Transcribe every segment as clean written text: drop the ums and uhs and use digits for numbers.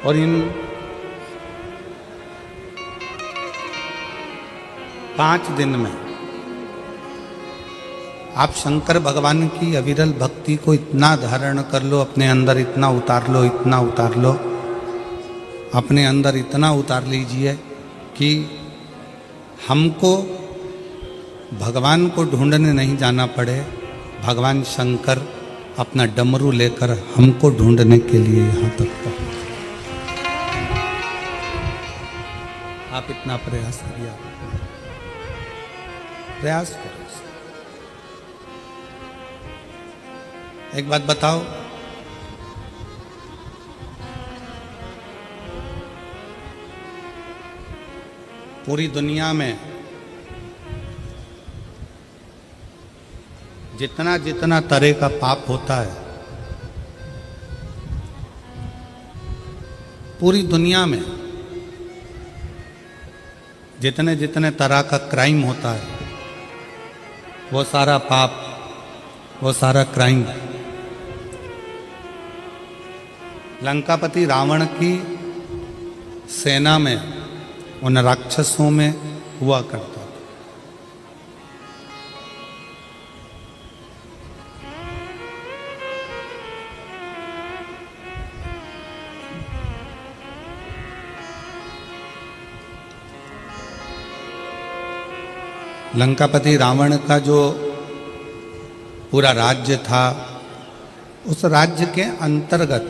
और इन 5 दिन में आप शंकर भगवान की अविरल भक्ति को इतना धारण कर लो, अपने अंदर इतना उतार लो, इतना उतार लो, अपने अंदर इतना उतार लीजिए कि हमको भगवान को ढूंढने नहीं जाना पड़े। भगवान शंकर अपना डमरू लेकर हमको ढूंढने के लिए यहाँ तक पहुँचे। आप इतना प्रयास करिए, प्रयास करो। एक बात बताओ, पूरी दुनिया में जितना जितना तरह का पाप होता है, पूरी दुनिया में जितने जितने तरह का क्राइम होता है, वो सारा पाप, वो सारा क्राइम लंकापति रावण की सेना में, उन राक्षसों में हुआ करता। लंकापति रावण का जो पूरा राज्य था, उस राज्य के अंतर्गत,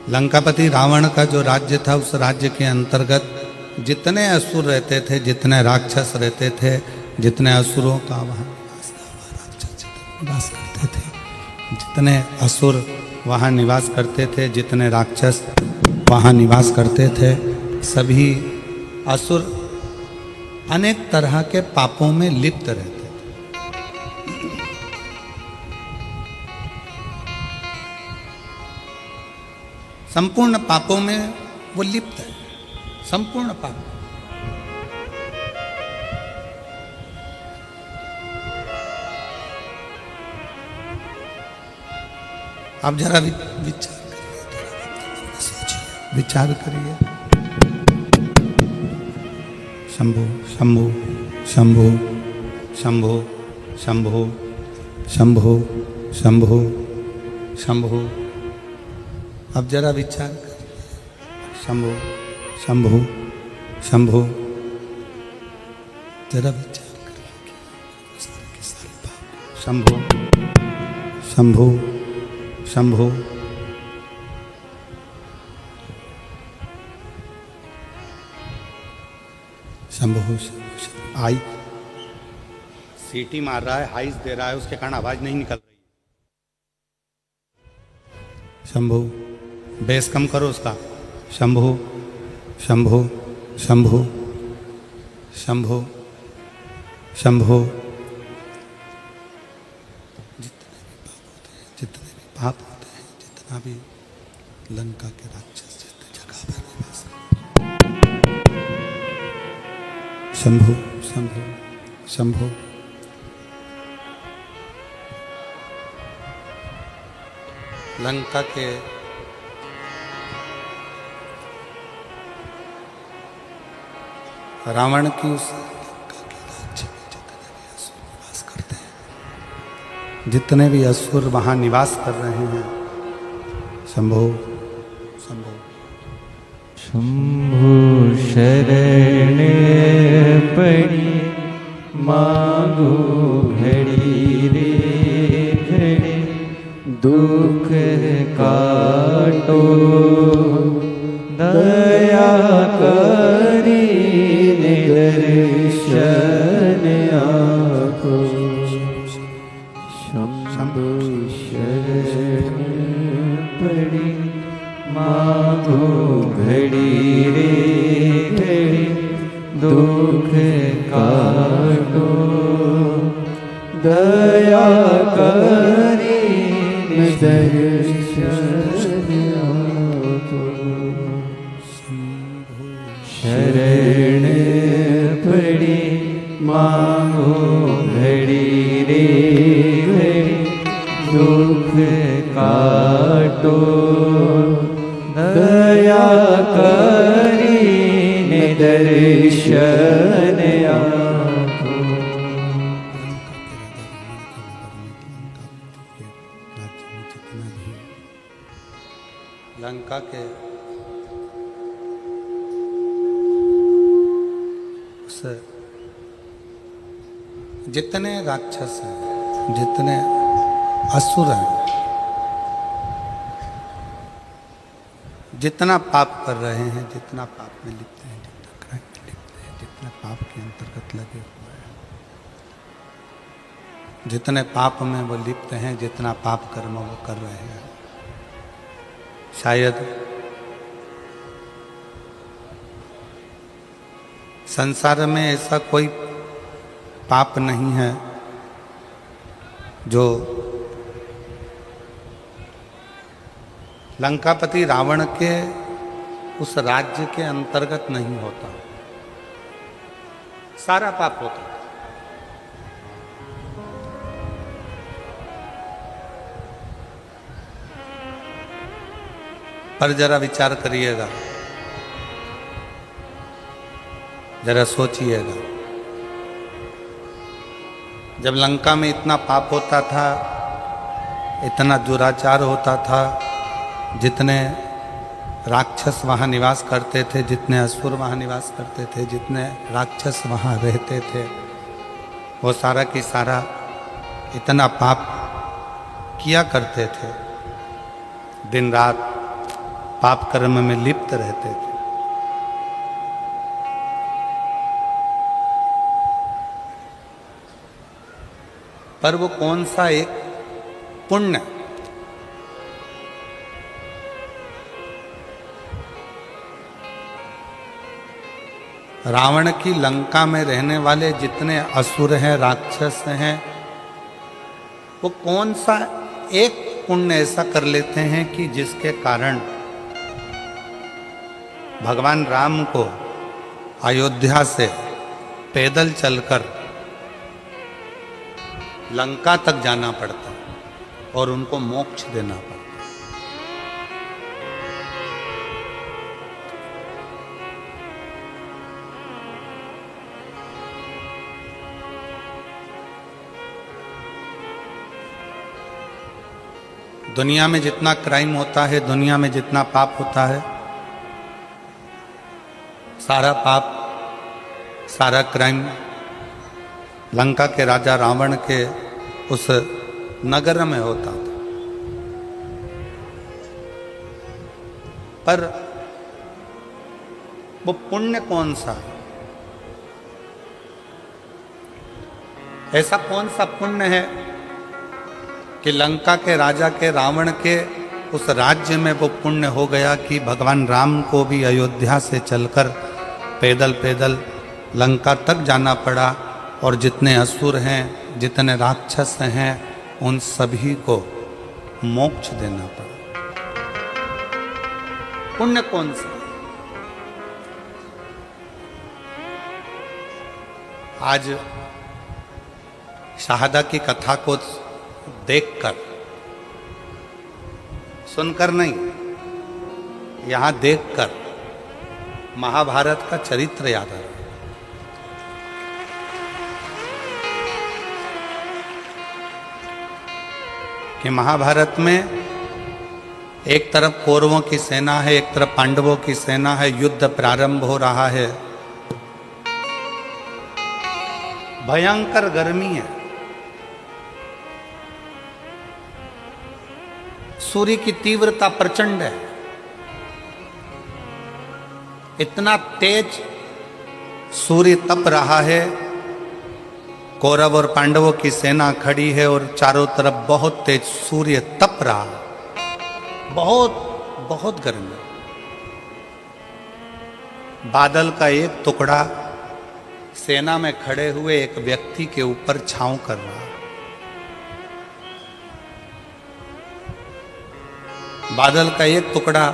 लंकापति रावण का जो राज्य था, उस राज्य के अंतर्गत जितने असुर रहते थे, जितने राक्षस रहते थे, जितने असुरों का वहाँ निवास करते थे, जितने असुर वहाँ निवास करते थे, जितने राक्षस वहाँ निवास करते थे, सभी असुर अनेक तरह के पापों में लिप्त रहते थे। संपूर्ण पापों में वो लिप्त है, संपूर्ण पाप। आप जरा विचार करिए, विचार करिए। शंभो शंभो शंभो शंभो शंभो शंभो शंभो शंभो। अब जरा विचार करिए। शंभो शंभो शंभो, जरा विचार करिए। शंभो शंभो शंभो। शंभो आई सीटी मार रहा है, हाइस दे रहा है, उसके कारण आवाज नहीं निकल रही। शंभो, बेस कम करो उसका। शंभो शंभो शंभो शंभो शंभो। जितने भी पाप होते हैं, जितना भी लंका के राक्षस जितने जगह पर निवास, शंभो शंभो शंभो। लंका के रावण की उस लंका के राज्य में जितने भी असुर निवास करते हैं, जितने भी असुर वहां निवास कर रहे हैं, शंभो शंभो शंभो। शरण पड़ी मांगो घड़ी रे घड़ी, दुख काटो दया करी दर्शन आको। शंभो शरण पड़ी मांगो घड़ी रे घड़ी, दुख काटो दया करी दर्शन आको। शरण पड़ी मांगो घड़ी रे घड़ी, दुख काटो दया करीने दर्शन आपो। लंका के उस जितने राक्षस हैं, जितने असुर हैं, जितना पाप कर रहे हैं, जितना पाप में लिप्त हैं, जितना क्राइम में लिप्त हैं, जितना पाप के अंतर्गत लगे हुए हैं, जितने पाप में वो लिप्त हैं, जितना पाप कर्म वो कर रहे हैं, शायद संसार में ऐसा कोई पाप नहीं है जो लंकापति रावण के उस राज्य के अंतर्गत नहीं होता। सारा पाप होता। पर जरा विचार करिएगा, जरा सोचिएगा, जब लंका में इतना पाप होता था, इतना दुराचार होता था, जितने राक्षस वहाँ निवास करते थे, जितने असुर वहाँ निवास करते थे, जितने राक्षस वहाँ रहते थे, वो सारा की सारा इतना पाप किया करते थे, दिन रात पाप कर्म में लिप्त रहते थे। पर वो कौन सा एक पुण्य, रावण की लंका में रहने वाले जितने असुर हैं, राक्षस हैं, वो कौन सा एक पुण्य ऐसा कर लेते हैं कि जिसके कारण भगवान राम को अयोध्या से पैदल चलकर लंका तक जाना पड़ता और उनको मोक्ष देना पड़ता। दुनिया में जितना क्राइम होता है, दुनिया में जितना पाप होता है, सारा पाप, सारा क्राइम लंका के राजा रावण के उस नगर में होता था। पर वो पुण्य कौन सा है? ऐसा कौन सा पुण्य है कि लंका के राजा के रावण के उस राज्य में वो पुण्य हो गया कि भगवान राम को भी अयोध्या से चलकर पैदल पैदल लंका तक जाना पड़ा और जितने असुर हैं, जितने राक्षस हैं, उन सभी को मोक्ष देना पड़ा। पुण्य कौन सा? आज शहादा की कथा को देखकर, सुनकर नहीं, यहां देखकर महाभारत का चरित्र याद आ रहा है। कि महाभारत में एक तरफ कौरवों की सेना है, एक तरफ पांडवों की सेना है, युद्ध प्रारंभ हो रहा है, भयंकर गर्मी है, सूर्य की तीव्रता प्रचंड है, इतना तेज सूर्य तप रहा है, कौरव और पांडवों की सेना खड़ी है और चारों तरफ बहुत तेज सूर्य तप रहा है, बहुत बहुत गर्मी। बादल का एक टुकड़ा सेना में खड़े हुए एक व्यक्ति के ऊपर छांव कर रहा है। बादल का एक टुकड़ा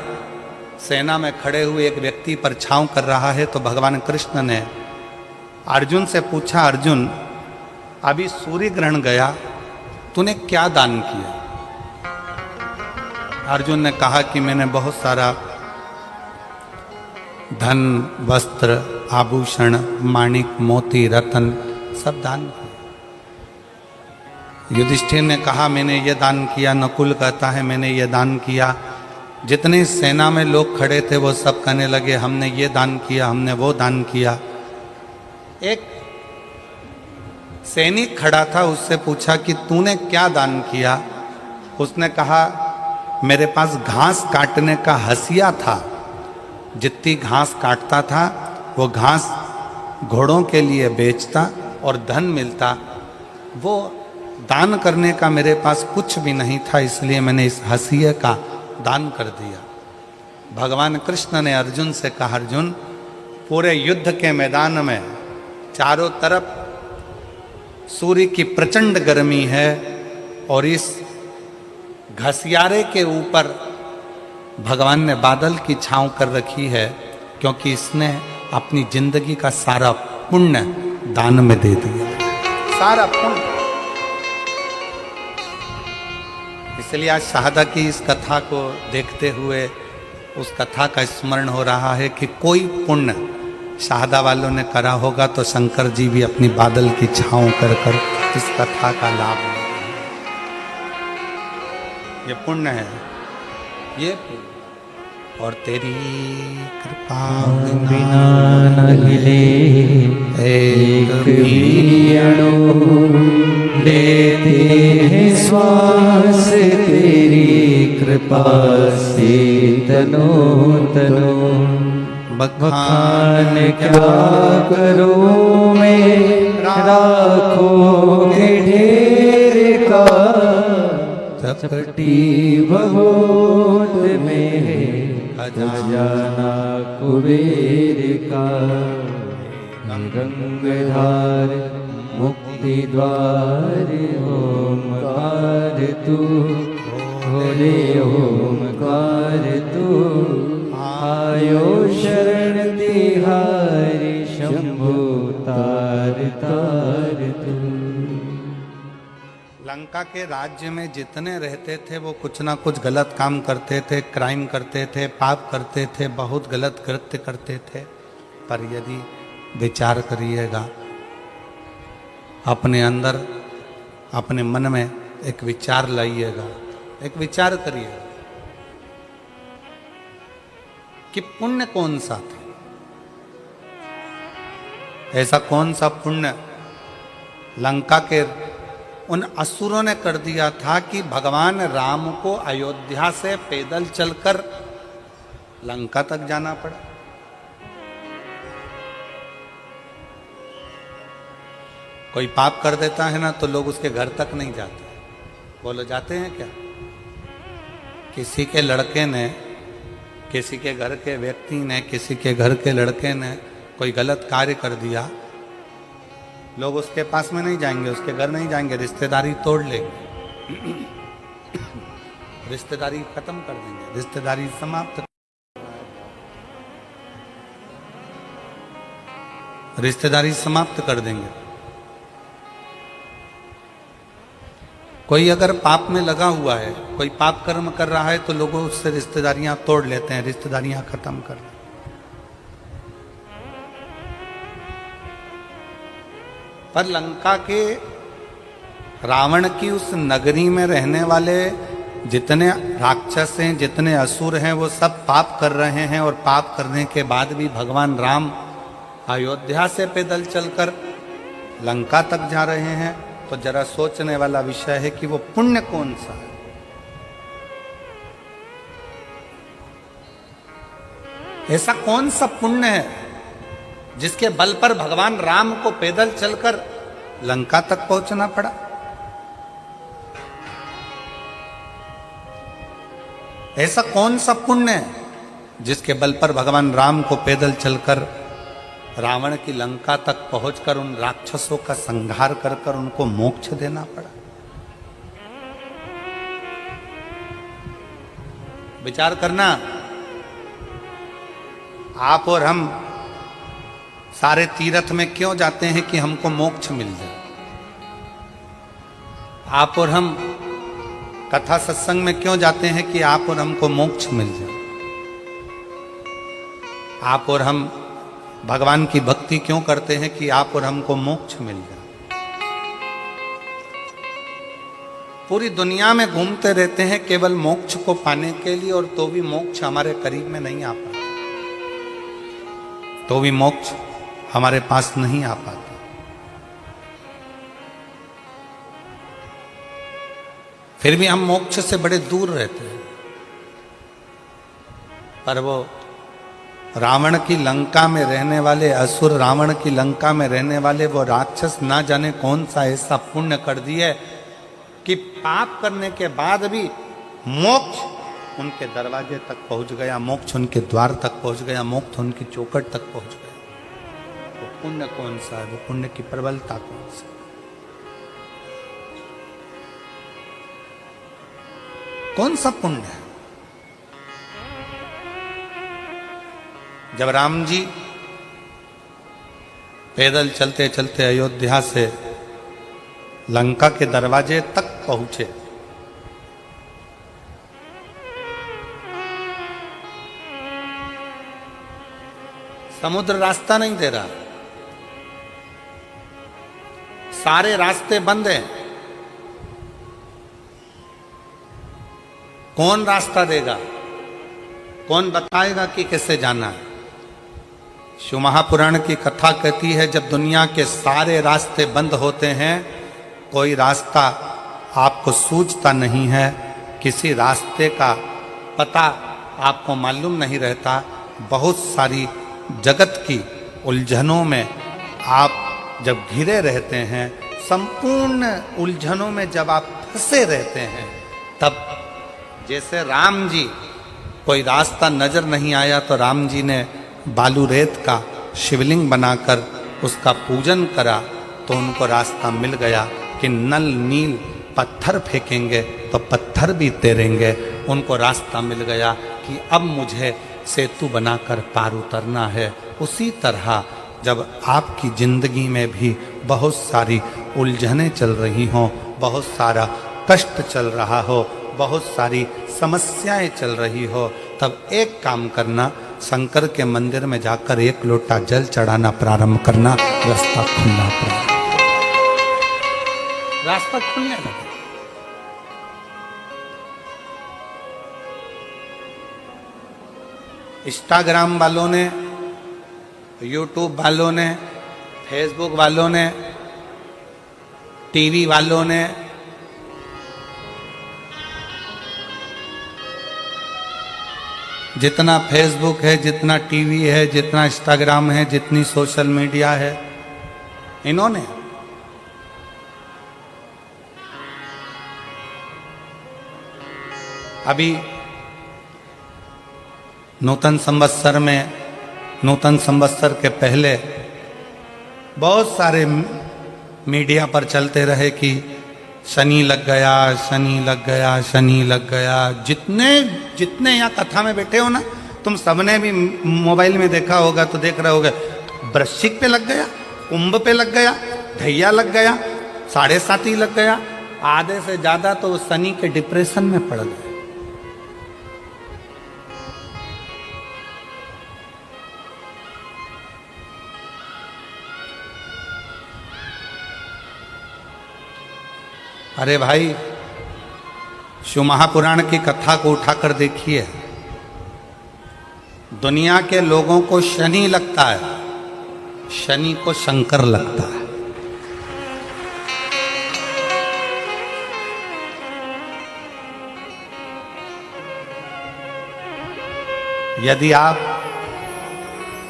सेना में खड़े हुए एक व्यक्ति पर छांव कर रहा है तो भगवान कृष्ण ने अर्जुन से पूछा, अर्जुन अभी सूर्य ग्रहण गया, तूने क्या दान किया? अर्जुन ने कहा कि मैंने बहुत सारा धन, वस्त्र, आभूषण, माणिक, मोती, रतन सब दान किया। युधिष्ठिर ने कहा मैंने ये दान किया। नकुल कहता है मैंने ये दान किया। जितने सेना में लोग खड़े थे वो सब कहने लगे हमने ये दान किया, हमने वो दान किया। एक सैनिक खड़ा था, उससे पूछा कि तूने क्या दान किया? उसने कहा मेरे पास घास काटने का हसिया था, जितनी घास काटता था वो घास घोड़ों के लिए बेचता और धन मिलता। वो दान करने का मेरे पास कुछ भी नहीं था, इसलिए मैंने इस हसिये का दान कर दिया। भगवान कृष्ण ने अर्जुन से कहा अर्जुन, पूरे युद्ध के मैदान में चारों तरफ सूर्य की प्रचंड गर्मी है और इस घसियारे के ऊपर भगवान ने बादल की छांव कर रखी है, क्योंकि इसने अपनी जिंदगी का सारा पुण्य दान में दे दिया, सारा पुण्य। इसलिए आज शहादा की इस कथा को देखते हुए उस कथा का स्मरण हो रहा है कि कोई पुण्य शहादा वालों ने करा होगा तो शंकर जी भी अपनी बादल की छांव कर कर इस कथा का लाभ ले। ये पुण्य है, ये पुण्य। और तेरी कृपा बिना न हिले एक भी अणु, लेते हैं श्वास तेरी कृपा से तनो तनो। बखान क्या करो मैं राखोगे ढेर का, चपटी भगोत में खजाना कुबेर का। गंगाधार मुक्ति द्वार ओमकार तू, भोले ओमकार तू। आयो शरण तिहारी शंभु तार तार तू। लंका के राज्य में जितने रहते थे वो कुछ ना कुछ गलत काम करते थे, क्राइम करते थे, पाप करते थे, बहुत गलत कृत्य करते थे। पर यदि विचार करिएगा अपने अंदर, अपने मन में एक विचार लाइएगा, एक विचार करिएगा कि पुण्य कौन सा था, ऐसा कौन सा पुण्य लंका के उन असुरों ने कर दिया था कि भगवान राम को अयोध्या से पैदल चलकर लंका तक जाना पड़ा। कोई पाप कर देता है ना तो लोग उसके घर तक नहीं जाते। बोलो जाते हैं क्या? किसी के लड़के ने, किसी के घर के व्यक्ति ने, किसी के घर के लड़के ने कोई गलत कार्य कर दिया, लोग उसके पास में नहीं जाएंगे, उसके घर नहीं जाएंगे, रिश्तेदारी तोड़ लेंगे, रिश्तेदारी खत्म कर देंगे, रिश्तेदारी समाप्त, रिश्तेदारी समाप्त कर देंगे। कोई अगर पाप में लगा हुआ है, कोई पाप कर्म कर रहा है तो लोगों उससे रिश्तेदारियां तोड़ लेते हैं, रिश्तेदारियां खत्म कर लेते हैं। पर लंका के रावण की उस नगरी में रहने वाले जितने राक्षस हैं, जितने असुर हैं, वो सब पाप कर रहे हैं। और पाप करने के बाद भी भगवान राम अयोध्या से पैदल चलकर लंका तक जा रहे हैं। तो जरा सोचने वाला विषय है कि वो पुण्य कौन सा है। ऐसा कौन सा पुण्य है जिसके बल पर भगवान राम को पैदल चलकर लंका तक पहुंचना पड़ा? ऐसा कौन सा पुण्य है जिसके बल पर भगवान राम को पैदल चलकर रावण की लंका तक पहुंचकर उन राक्षसों का संहार कर कर उनको मोक्ष देना पड़ा? विचार करना। आप और हम सारे तीर्थ में क्यों जाते हैं कि हमको मोक्ष मिल जाए? आप और हम कथा सत्संग में क्यों जाते हैं कि आप और हमको मोक्ष मिल जाए। आप और हम भगवान की भक्ति क्यों करते हैं कि आप और हमको मोक्ष मिल जाए। पूरी दुनिया में घूमते रहते हैं केवल मोक्ष को पाने के लिए, और तो भी मोक्ष हमारे करीब में नहीं आ पाता, तो भी मोक्ष हमारे पास नहीं आ पाता। फिर भी हम मोक्ष से बड़े दूर रहते हैं। पर वो रावण की लंका में रहने वाले असुर, रावण की लंका में रहने वाले वो राक्षस ना जाने कौन सा ऐसा पुण्य कर दिए कि पाप करने के बाद भी मोक्ष उनके दरवाजे तक पहुंच गया, मोक्ष उनके द्वार तक पहुंच गया, मोक्ष उनकी चौखट तक पहुंच गया। वो पुण्य कौन सा है, वो पुण्य की प्रबलता कौन सी। कौन सा पुण्य है। जब राम जी पैदल चलते चलते अयोध्या से लंका के दरवाजे तक पहुंचे, समुद्र रास्ता नहीं दे रहा, सारे रास्ते बंद हैं। कौन रास्ता देगा, कौन बताएगा कि कैसे जाना है। शिव महापुराण की कथा कहती है जब दुनिया के सारे रास्ते बंद होते हैं, कोई रास्ता आपको सूझता नहीं है, किसी रास्ते का पता आपको मालूम नहीं रहता, बहुत सारी जगत की उलझनों में आप जब घिरे रहते हैं, संपूर्ण उलझनों में जब आप फंसे रहते हैं, तब जैसे राम जी कोई रास्ता नजर नहीं आया तो राम जी ने बालू रेत का शिवलिंग बनाकर उसका पूजन करा तो उनको रास्ता मिल गया कि नल नील पत्थर फेंकेंगे तो पत्थर भी तैरेंगे। उनको रास्ता मिल गया कि अब मुझे सेतु बनाकर पार उतरना है। उसी तरह जब आपकी जिंदगी में भी बहुत सारी उलझनें चल रही हों, बहुत सारा कष्ट चल रहा हो, बहुत सारी समस्याएं चल रही हो, तब एक काम करना, शंकर के मंदिर में जाकर एक लोटा जल चढ़ाना प्रारंभ करना, रास्ता खुलना प्रारंभ, रास्ता खुलने लगा। इंस्टाग्राम वालों ने, यूट्यूब वालों ने, फेसबुक वालों ने, टीवी वालों ने, जितना फेसबुक है, जितना टीवी है, जितना इंस्टाग्राम है, जितनी सोशल मीडिया है, इन्होंने अभी नूतन संवत्सर में, नूतन संवत्सर के पहले बहुत सारे मीडिया पर चलते रहे कि शनि लग गया, शनि लग गया, शनि लग गया। जितने यहाँ कथा में बैठे हो ना, तुम सबने भी मोबाइल में देखा होगा तो देख रहे होगे, वृश्चिक पे लग गया, कुंभ पे लग गया, धैया लग गया, 7.5 लग गया, आधे से ज्यादा तो शनि के डिप्रेशन में पड़ गए। अरे भाई, शिव महापुराण की कथा को उठाकर देखिए, दुनिया के लोगों को शनि लगता है, शनि को शंकर लगता है। यदि आप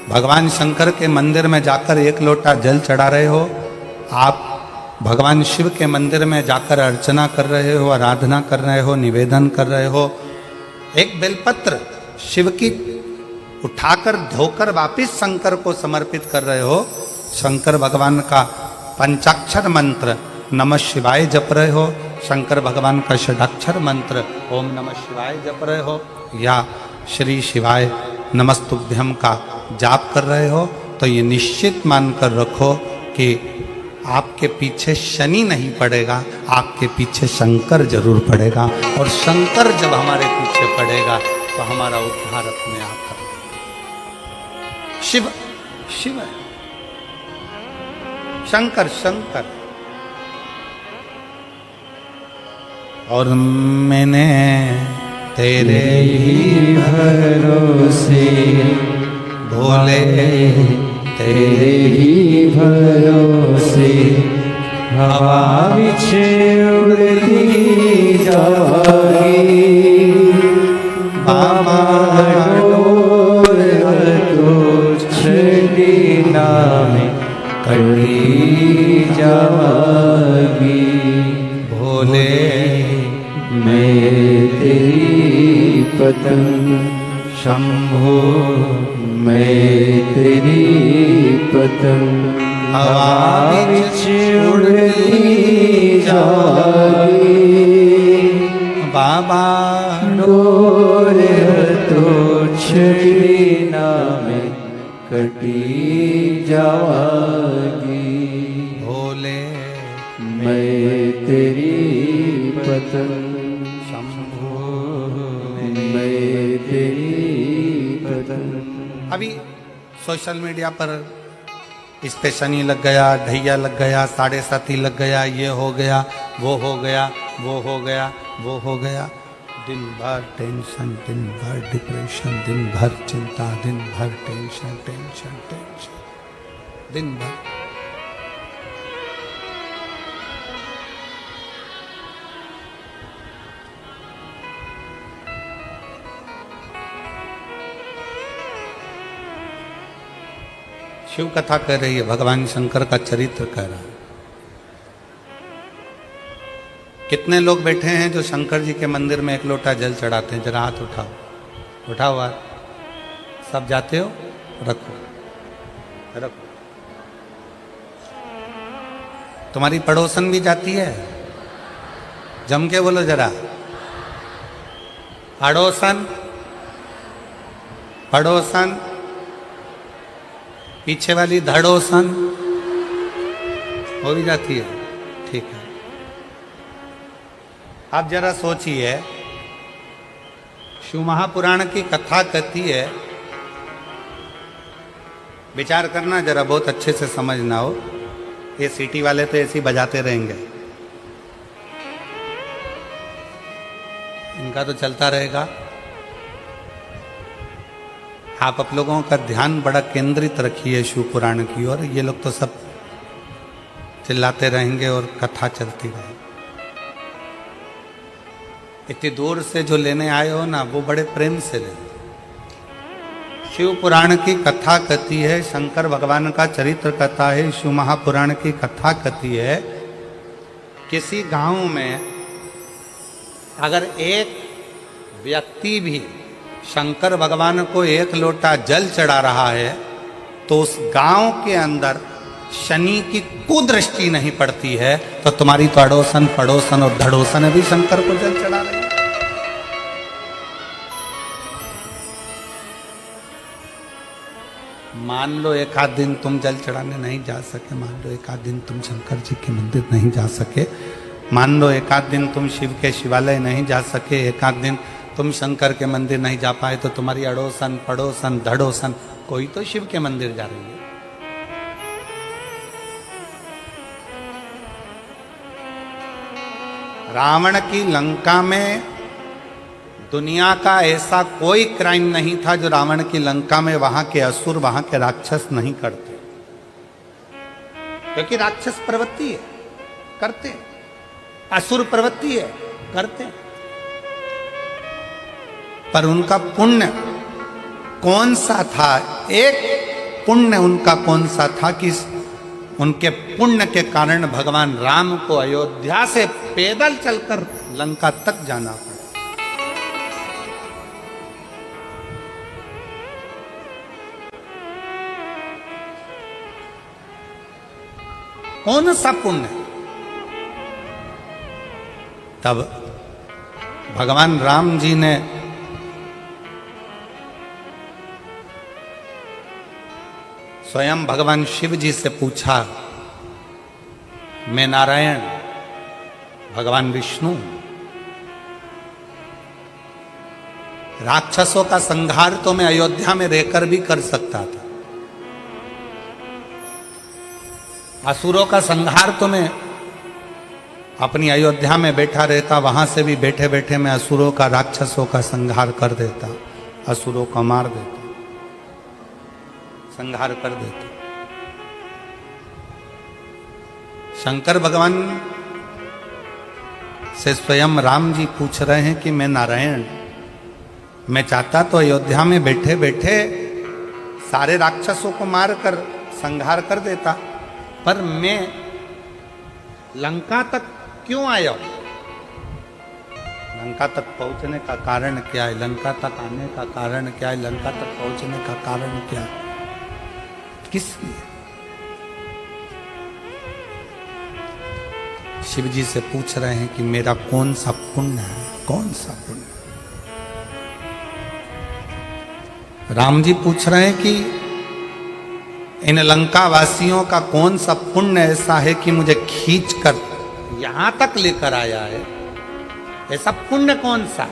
भगवान शंकर के मंदिर में जाकर एक लोटा जल चढ़ा रहे हो, आप भगवान शिव के मंदिर में जाकर अर्चना कर रहे हो, आराधना कर रहे हो, निवेदन कर रहे हो, एक बेलपत्र शिव की उठाकर धोकर वापिस शंकर को समर्पित कर रहे हो, शंकर भगवान का पंचाक्षर मंत्र नमः शिवाय जप रहे हो, शंकर भगवान का षडाक्षर मंत्र ओम नमः शिवाय जप रहे हो, या श्री शिवाय नमस्तुभ्यम का जाप कर रहे हो, तो ये निश्चित मानकर रखो कि आपके पीछे शनि नहीं पड़ेगा, आपके पीछे शंकर जरूर पड़ेगा। और शंकर जब हमारे पीछे पड़ेगा तो हमारा उद्धार अपने आप कर। शिव शिव है, शंकर शंकर। और मैंने तेरे ही भरोसे भोले तेरे ही भरोसे हवा बिछ उड़ती जाएगी। बाबा डोर तो छड़ी नाम कटी जाएगी। भोले मैं तेरी पतंग शंभो, मैं तेरी पतंग हवा बिच उड़ती जाएगी। बाबा डोर तो छड़ी में कटी जाएगी। भोले मैं तेरी पतंग शंभो मैं तेरी पतंग। अभी सोशल मीडिया पर इस पे शनि लग गया, ढैया लग गया, 7.5 लग गया, ये हो गया, वो हो गया, वो हो गया, वो हो गया। दिन भर टेंशन, दिन भर डिप्रेशन, दिन भर चिंता, दिन भर टेंशन टेंशन टेंशन, दिन भर। शिव कथा कह रही है, भगवान शंकर का चरित्र कह रहा है। कितने लोग बैठे हैं जो शंकर जी के मंदिर में एक लोटा जल चढ़ाते हैं? जरा हाथ उठाओ, उठाओ हाथ। सब जाते हो? रखो रखो। तुम्हारी पड़ोसन भी जाती है? जम के बोलो जरा, अड़ोसन पड़ोसन, पीछे वाली धड़ोसन हो भी जाती है। ठीक है, आप जरा सोचिए, शिव महापुराण की कथा कहती है, विचार करना जरा, बहुत अच्छे से समझना हो। ये सिटी वाले तो ऐसे ही बजाते रहेंगे, इनका तो चलता रहेगा। आप लोगों का ध्यान बड़ा केंद्रित रखिए शिव पुराण की ओर। ये लोग तो सब चिल्लाते रहेंगे और कथा चलती रहेगी। इतनी दूर से जो लेने आए हो ना, वो बड़े प्रेम से ले। शिव पुराण की कथा कहती है, शंकर भगवान का चरित्र कथा है, शिव महापुराण की कथा कहती है, किसी गांव में अगर एक व्यक्ति भी शंकर भगवान को एक लोटा जल चढ़ा रहा है तो उस गांव के अंदर शनि की कुदृष्टि नहीं पड़ती है। तो तुम्हारी तो अड़ोसन पड़ोसन और धड़ोसन भी शंकर को जल चढ़ा रहे हैं। मान लो एक आध दिन तुम जल चढ़ाने नहीं जा सके, मान लो एक आध दिन तुम शंकर जी के मंदिर नहीं जा सके, मान लो एक आध दिन तुम शिव के शिवालय नहीं जा सके, एक आध दिन तुम शंकर के मंदिर नहीं जा पाए, तो तुम्हारी अड़ोसन पड़ोसन धड़ोसन कोई तो शिव के मंदिर जा रही है। रावण की लंका में दुनिया का ऐसा कोई क्राइम नहीं था जो रावण की लंका में वहां के असुर, वहां के राक्षस नहीं करते, क्योंकि राक्षस प्रवृत्ति है, करते, असुर प्रवृत्ति है, करते। पर उनका पुण्य कौन सा था? एक पुण्य उनका कौन सा था कि उनके पुण्य के कारण भगवान राम को अयोध्या से पैदल चलकर लंका तक जाना पड़ा। कौन सा पुण्य? तब भगवान राम जी ने स्वयं भगवान शिव जी से पूछा मैं नारायण, भगवान विष्णु। राक्षसों का संहार तो मैं अयोध्या में रहकर भी कर सकता था, असुरों का संहार तो मैं अपनी अयोध्या में बैठा रहता, वहां से भी बैठे बैठे मैं असुरों का, राक्षसों का संहार कर देता, असुरों को मार देता, संहार कर देता। शंकर भगवान से स्वयं राम जी पूछ रहे हैं कि मैं नारायण, मैं चाहता तो अयोध्या में बैठे बैठे सारे राक्षसों को मारकर संहार कर देता, पर मैं लंका तक क्यों आया? लंका तक पहुंचने का कारण क्या है? लंका तक आने का कारण क्या है? लंका तक पहुंचने का कारण क्या है? किस लिए? शिव जी से पूछ रहे हैं कि मेरा कौन सा पुण्य है, कौन सा पुण्य? राम जी पूछ रहे हैं कि इन लंका वासियों का कौन सा पुण्य ऐसा है कि मुझे खींचकर यहां तक लेकर आया है? ऐसा पुण्य कौन सा?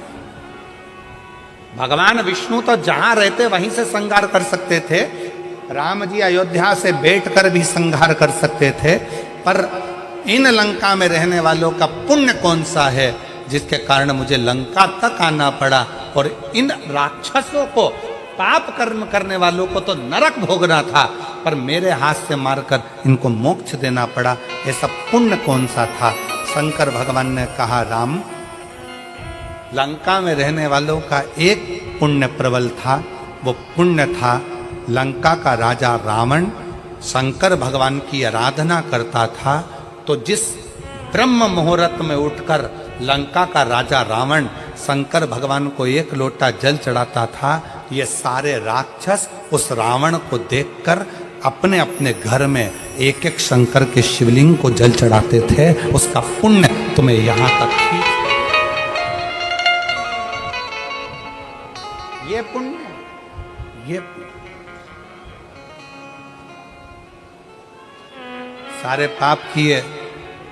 भगवान विष्णु तो जहां रहते वहीं से संहार कर सकते थे, राम जी अयोध्या से बैठकर भी संहार कर सकते थे, पर इन लंका में रहने वालों का पुण्य कौन सा है जिसके कारण मुझे लंका तक आना पड़ा, और इन राक्षसों को, पाप कर्म करने वालों को तो नरक भोगना था, पर मेरे हाथ से मारकर इनको मोक्ष देना पड़ा। ऐसा पुण्य कौन सा था? शंकर भगवान ने कहा, राम, लंका में रहने वालों का एक पुण्य प्रबल था, वो पुण्य था लंका का राजा रावण शंकर भगवान की आराधना करता था, तो जिस ब्रह्म मुहूर्त में उठकर लंका का राजा रावण शंकर भगवान को एक लोटा जल चढ़ाता था, ये सारे राक्षस उस रावण को देखकर अपने अपने घर में एक एक शंकर के शिवलिंग को जल चढ़ाते थे। उसका पुण्य तुम्हें यहां तक खींच, ये पुण्य, ये पुण्य। सारे पाप किए,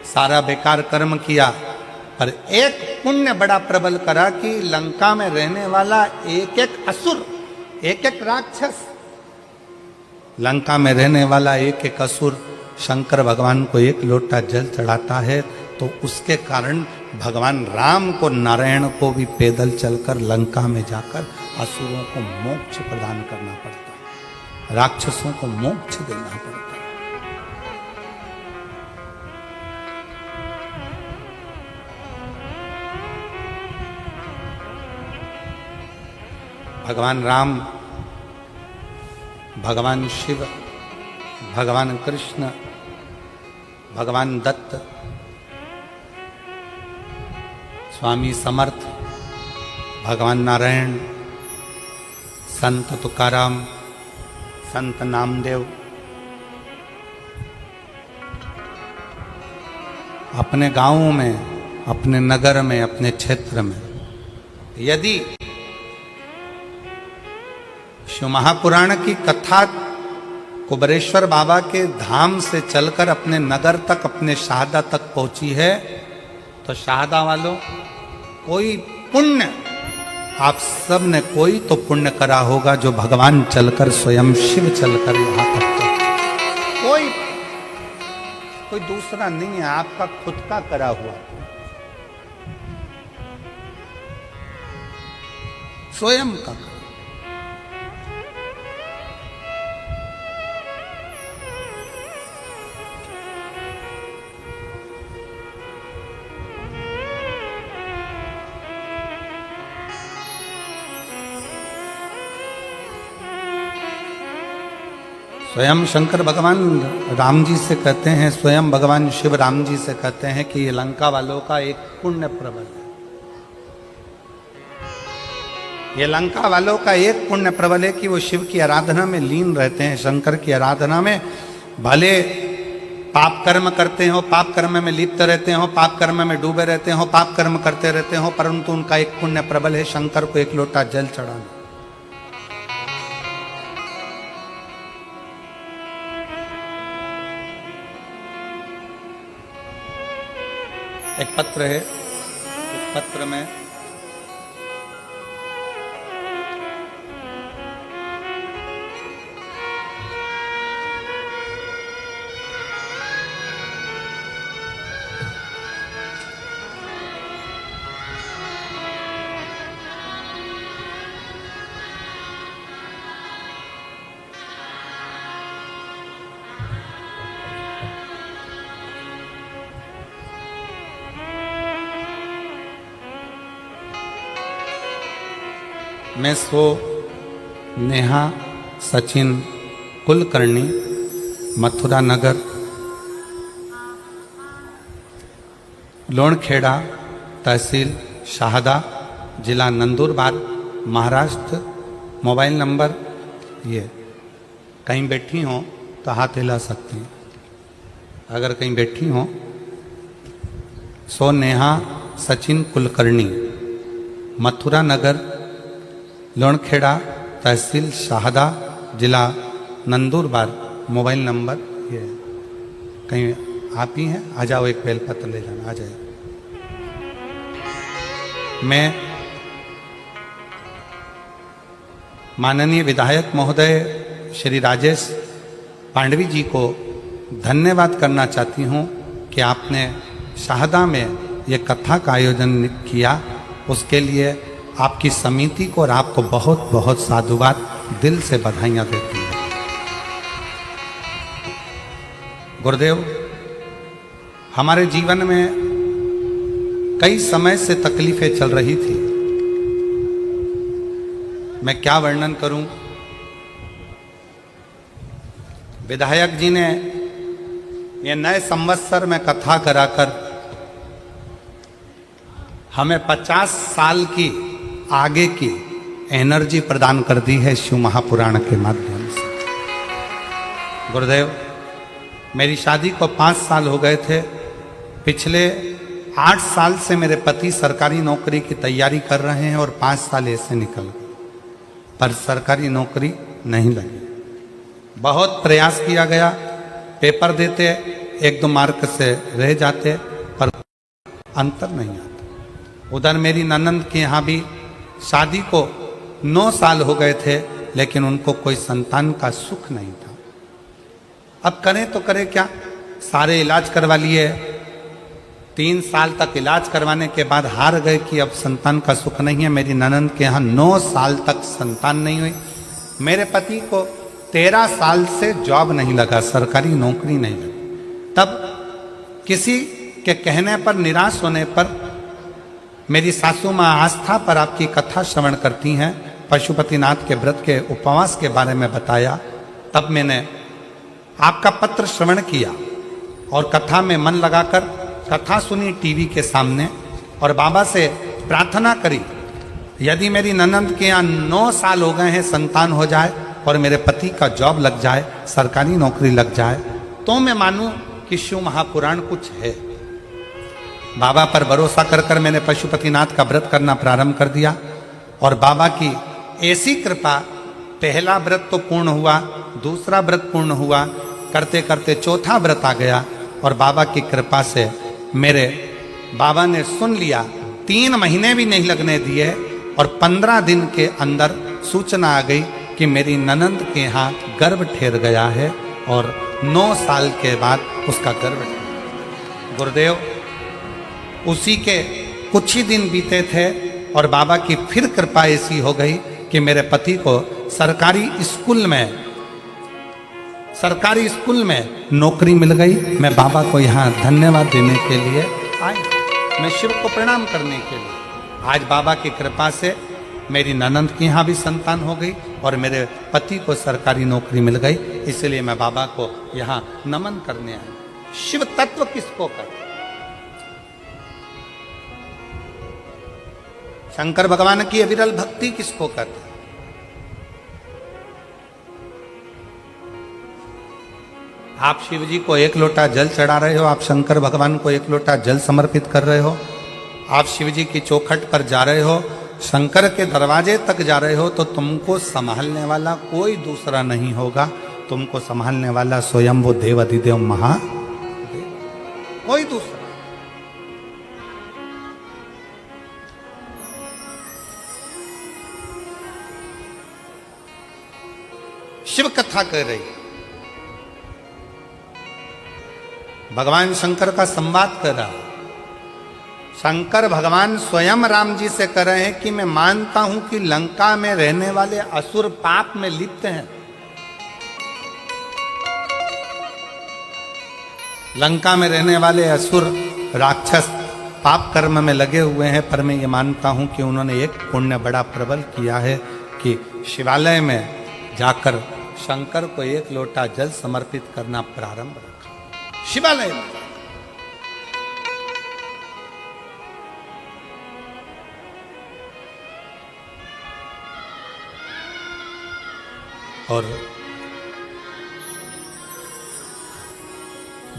सारा बेकार कर्म किया, पर एक पुण्य बड़ा प्रबल करा कि लंका में रहने वाला एक एक असुर, एक एक राक्षस, लंका में रहने वाला एक एक असुर शंकर भगवान को एक लोटा जल चढ़ाता है, तो उसके कारण भगवान राम को, नारायण को भी पैदल चलकर लंका में जाकर असुरों को मोक्ष प्रदान करना पड़ता है, राक्षसों को मोक्ष देना पड़ता है। भगवान राम, भगवान शिव, भगवान कृष्ण, भगवान दत्त, स्वामी समर्थ, भगवान नारायण, संत तुकाराम, संत नामदेव अपने गांवों में, अपने नगर में, अपने क्षेत्र में यदि शिव महापुराण की कथा कुबरेश्वर बाबा के धाम से चलकर अपने नगर तक, अपने शाहदा तक पहुंची है, तो शाहदा वालों, कोई पुण्य आप सब ने कोई तो पुण्य करा होगा जो भगवान चलकर, स्वयं शिव चलकर यहां तक कोई दूसरा नहीं है, आपका खुद का करा हुआ, स्वयं का। स्वयं शंकर भगवान राम जी से कहते हैं, स्वयं भगवान शिव राम जी से कहते हैं कि ये लंका वालों का एक पुण्य प्रबल है, ये लंका वालों का एक पुण्य प्रबल है कि वो शिव की आराधना में लीन रहते हैं, शंकर की आराधना में। भले पाप कर्म करते हो, पाप कर्म में लिप्त रहते हो, पाप कर्म में डूबे रहते हो, पाप कर्म करते रहते हो, परंतु उनका एक पुण्य प्रबल है शंकर को एक लोटा जल चढ़ाना। एक पत्र है, उस पत्र में मैं सो नेहा सचिन कुलकर्णी, मथुरा नगर, लोणखेड़ा, तहसील शाहदा, जिला नंदुरबार, महाराष्ट्र। मोबाइल नंबर ये, कहीं बैठी हो तो हाथ हिला सकती हैं अगर कहीं बैठी हो। सो नेहा सचिन कुलकर्णी, मथुरा नगर, लोणखेड़ा, तहसील शाहदा, जिला नंदुरबार। मोबाइल नंबर ये है। कहीं आप ही हैं, आ जाओ, एक बेलपत्र ले जाना, आ जाए। मैं माननीय विधायक महोदय श्री राजेश पांडवी जी को धन्यवाद करना चाहती हूँ कि आपने शाहदा में ये कथा का आयोजन किया। उसके लिए आपकी समिति को और आपको बहुत बहुत साधुवाद, दिल से बधाइयाँ देती हूँ। गुरुदेव, हमारे जीवन में कई समय से तकलीफें चल रही थी। मैं क्या वर्णन करूं। विधायक जी ने ये नए संवत्सर में कथा कराकर हमें 50 साल की आगे की एनर्जी प्रदान कर दी है शिव महापुराण के माध्यम से। गुरुदेव, मेरी शादी को 5 साल हो गए थे। पिछले 8 साल से मेरे पति सरकारी नौकरी की तैयारी कर रहे हैं और 5 साल ऐसे निकल गए, पर सरकारी नौकरी नहीं लगी। बहुत प्रयास किया गया, पेपर देते, 1-2 मार्क से रह जाते, पर अंतर नहीं आता। उधर मेरी ननंद के यहाँ भी शादी को 9 साल हो गए थे, लेकिन उनको कोई संतान का सुख नहीं था। अब करें तो करें क्या, सारे इलाज करवा लिए, 3 साल तक इलाज करवाने के बाद हार गए कि अब संतान का सुख नहीं है। मेरी ननंद के यहाँ 9 साल तक संतान नहीं हुई। मेरे पति को 13 साल से जॉब नहीं लगा, सरकारी नौकरी नहीं लगी। तब किसी के कहने पर, निराश होने पर, मेरी सासू माँ आस्था पर आपकी कथा श्रवण करती हैं, पशुपतिनाथ के व्रत के उपवास के बारे में बताया। तब मैंने आपका पत्र श्रवण किया और कथा में मन लगाकर कथा सुनी टीवी के सामने, और बाबा से प्रार्थना करी, यदि मेरी ननंद के यहाँ 9 साल हो गए हैं, संतान हो जाए और मेरे पति का जॉब लग जाए, सरकारी नौकरी लग जाए, तो मैं मानूं कि शिव महापुराण कुछ है। बाबा पर भरोसा कर कर मैंने पशुपतिनाथ का व्रत करना प्रारंभ कर दिया, और बाबा की ऐसी कृपा, पहला व्रत तो पूर्ण हुआ, दूसरा व्रत पूर्ण हुआ, करते करते चौथा व्रत आ गया, और बाबा की कृपा से मेरे बाबा ने सुन लिया। 3 महीने भी नहीं लगने दिए और 15 दिन के अंदर सूचना आ गई कि मेरी ननंद के यहाँ गर्भ ठहर गया है, और 9 साल के बाद उसका गर्भ ठहरा। गुरुदेव, उसी के कुछ ही दिन बीते थे और बाबा की फिर कृपा ऐसी हो गई कि मेरे पति को सरकारी स्कूल में नौकरी मिल गई। मैं बाबा को यहाँ धन्यवाद देने के लिए आया, मैं शिव को प्रणाम करने के लिए। आज बाबा की कृपा से मेरी ननंद के यहाँ भी संतान हो गई और मेरे पति को सरकारी नौकरी मिल गई, इसलिए मैं बाबा को यहाँ नमन करने आया। शिव तत्व किसको कहते? शंकर भगवान की अविरल भक्ति किसको कहते? आप शिव जी को 1 लोटा जल चढ़ा रहे हो, आप शंकर भगवान को 1 लोटा जल समर्पित कर रहे हो, आप शिव जी की चौखट पर जा रहे हो, शंकर के दरवाजे तक जा रहे हो, तो तुमको संभालने वाला कोई दूसरा नहीं होगा। तुमको संभालने वाला स्वयं वो देव अधिदेव महादेव, कोई दूसरा। शिव कथा कर रही, भगवान शंकर का संवाद कर रहा। शंकर भगवान स्वयं राम जी से कह रहे हैं कि मैं मानता हूं कि लंका में रहने वाले असुर पाप में लिप्त हैं, लंका में रहने वाले असुर राक्षस पाप कर्म में लगे हुए हैं, पर मैं ये मानता हूं कि उन्होंने एक पुण्य बड़ा प्रबल किया है कि शिवालय में जाकर शंकर को एक लोटा जल समर्पित करना प्रारंभ रखा। शिवालय में और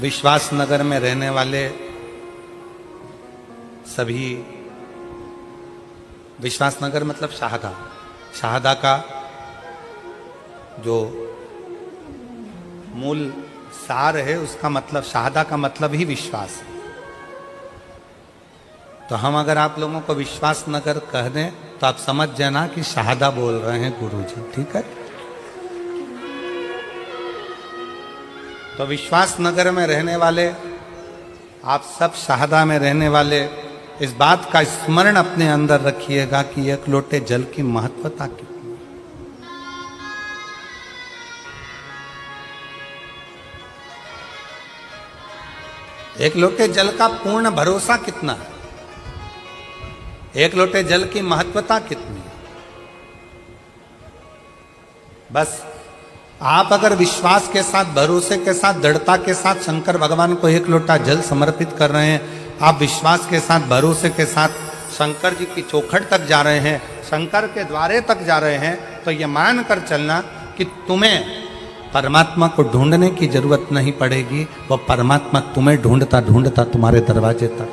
विश्वास नगर में रहने वाले सभी, विश्वास नगर मतलब शाहदा, शाहदा का जो मूल सार है उसका मतलब, शाहदा का मतलब ही विश्वास है। तो हम अगर आप लोगों को विश्वास नगर कह दें तो आप समझ जाना कि शाहदा बोल रहे हैं गुरुजी, ठीक है। तो विश्वास नगर में रहने वाले आप सब, शाहदा में रहने वाले, इस बात का स्मरण अपने अंदर रखिएगा कि एक लोटे जल की महत्वता कितनी। एक लोटे जल का पूर्ण भरोसा कितना है, एक लोटे जल की महत्वता कितनी है। बस आप अगर विश्वास के साथ, भरोसे के साथ, दृढ़ता के साथ शंकर भगवान को एक लोटा जल समर्पित कर रहे हैं, आप विश्वास के साथ, भरोसे के साथ शंकर जी की चौखट तक जा रहे हैं, शंकर के द्वारे तक जा रहे हैं, तो ये मान कर चलना कि तुम्हें परमात्मा को ढूंढने की जरूरत नहीं पड़ेगी, वो परमात्मा तुम्हें ढूंढता ढूंढता तुम्हारे दरवाजे तक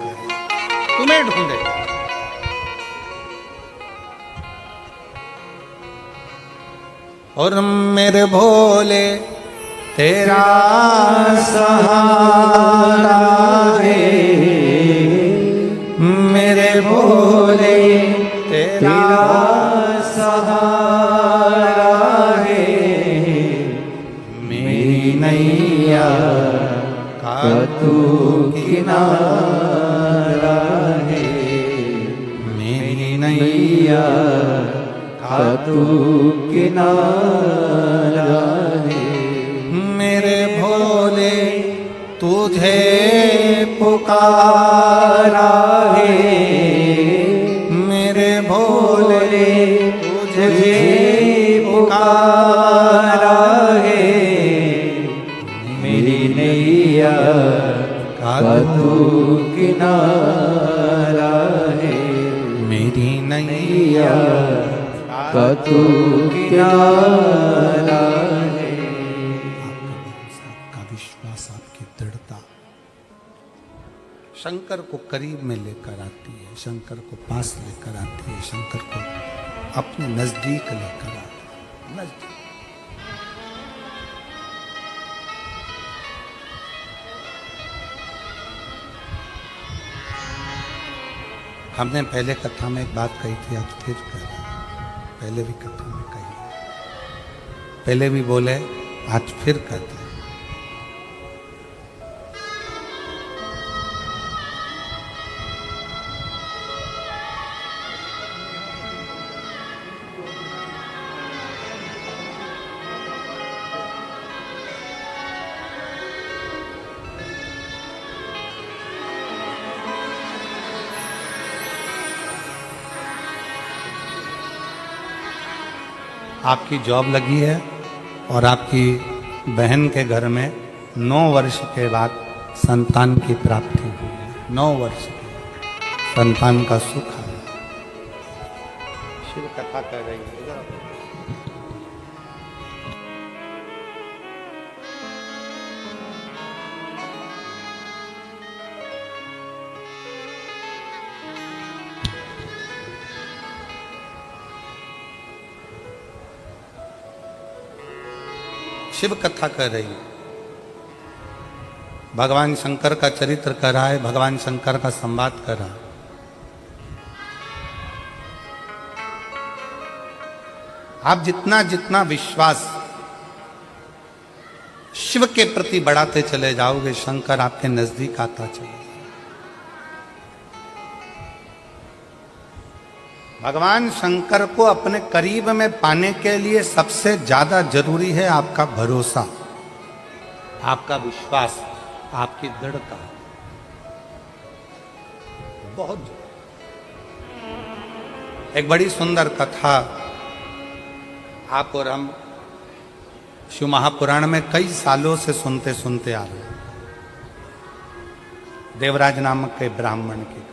तुम्हें ढूंढेगा। और मेरे भोले तेरा सहारा है, मेरे भोले तेरा सहारा है, मेरी नैया का तू किनारा है, मेरी नैया तू किनारा है, मेरे भोले तुझे पुकारा है, मेरे भोले तुझे पुकारा है, मेरी नैया का तू किनारा है, मेरी नैया का तू किनारा है। आपका विश्वास, आपकी दृढ़ता शंकर को करीब में लेकर आती है, शंकर को पास लेकर आती है, शंकर को अपने नजदीक लेकर आती है। नजदीक हमने पहले कथा में एक बात कही थी, आज फिर कह रहे हैं, पहले भी कथा में कही, पहले भी बोले, आज फिर कहते हैं। आपकी जॉब लगी है और आपकी बहन के घर में 9 वर्ष के बाद संतान की प्राप्ति हुई है, 9 वर्ष के संतान का सुख आया। शिव कथा कर रही है। शिव कथा कर रही है, भगवान शंकर का चरित्र कर रहा है, भगवान शंकर का संवाद कर रहा है। आप जितना जितना विश्वास शिव के प्रति बढ़ाते चले जाओगे, शंकर आपके नजदीक आता चले जाएगा। भगवान शंकर को अपने करीब में पाने के लिए सबसे ज्यादा जरूरी है आपका भरोसा, आपका विश्वास, आपकी दृढ़ता। बहुत एक बड़ी सुंदर कथा आप और हम शिव महापुराण में कई सालों से सुनते सुनते आ रहे हैं। देवराज नामक के ब्राह्मण की कथा।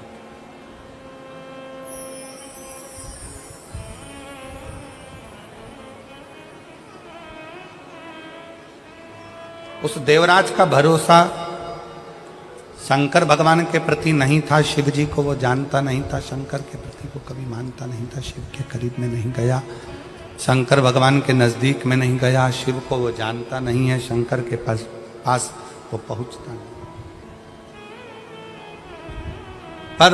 उस देवराज का भरोसा शंकर भगवान के प्रति नहीं था, शिव जी को वो जानता नहीं था, शंकर के प्रति को कभी मानता नहीं था, शिव के करीब में नहीं गया, शंकर भगवान के नजदीक में नहीं गया, शिव को वो जानता नहीं है, शंकर के पास वो पहुंचता नहीं। पर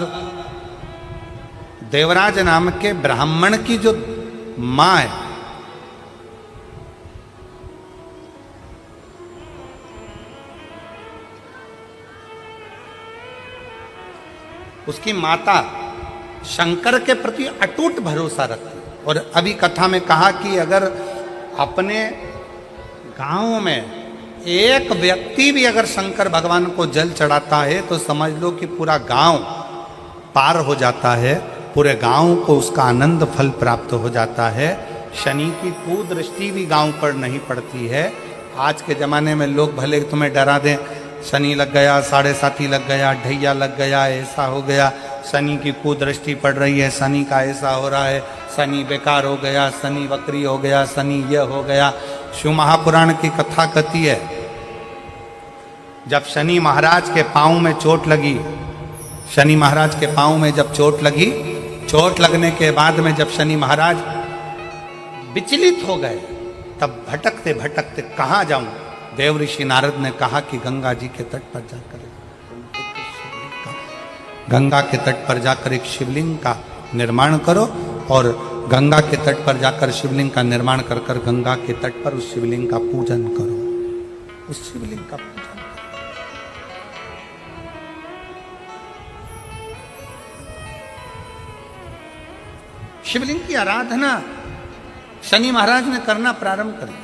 देवराज नाम के ब्राह्मण की जो मां है, उसकी माता शंकर के प्रति अटूट भरोसा रखती। और अभी कथा में कहा कि अगर अपने गांव में एक व्यक्ति भी अगर शंकर भगवान को जल चढ़ाता है तो समझ लो कि पूरा गांव पार हो जाता है, पूरे गांव को उसका आनंद फल प्राप्त हो जाता है। शनि की कुदृष्टि भी गांव पर नहीं पड़ती है। आज के जमाने में लोग भले तुम्हें डरा दें, शनि लग गया, 7.5 लग गया, ढैया लग गया, ऐसा हो गया, शनि की कुदृष्टि पड़ रही है, शनि का ऐसा हो रहा है, शनि बेकार हो गया, शनि वक्री हो गया, शनि यह हो गया। शिव महापुराण की कथा कहती है जब शनि महाराज के पांव में चोट लगी, शनि महाराज के पांव में जब चोट लगी, चोट लगने के बाद में जब शनि महाराज विचलित हो गए, तब भटकते भटकते कहाँ जाऊं, देव ऋषि नारद ने कहा कि गंगा जी के तट पर जाकर गंगा के तट पर जाकर एक शिवलिंग का निर्माण करो, और गंगा के तट पर जाकर शिवलिंग का निर्माण कर कर गंगा के तट पर उस शिवलिंग का पूजन करो, उस शिवलिंग का पूजन करो। शिवलिंग की आराधना शनि महाराज ने करना प्रारंभ कर दिया,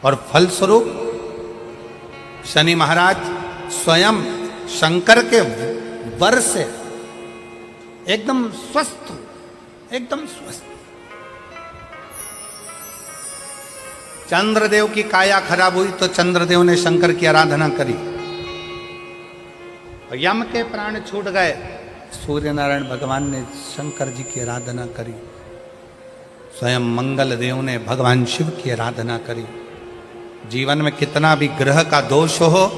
और फलस्वरूप शनि महाराज स्वयं शंकर के वर से एकदम स्वस्थ, एकदम स्वस्थ। चंद्रदेव की काया खराब हुई तो चंद्रदेव ने शंकर की आराधना करी, यम के प्राण छूट गए, सूर्य नारायण भगवान ने शंकर जी की आराधना करी, स्वयं मंगल देव ने भगवान शिव की आराधना करी। जीवन में कितना भी ग्रह का दोष हो,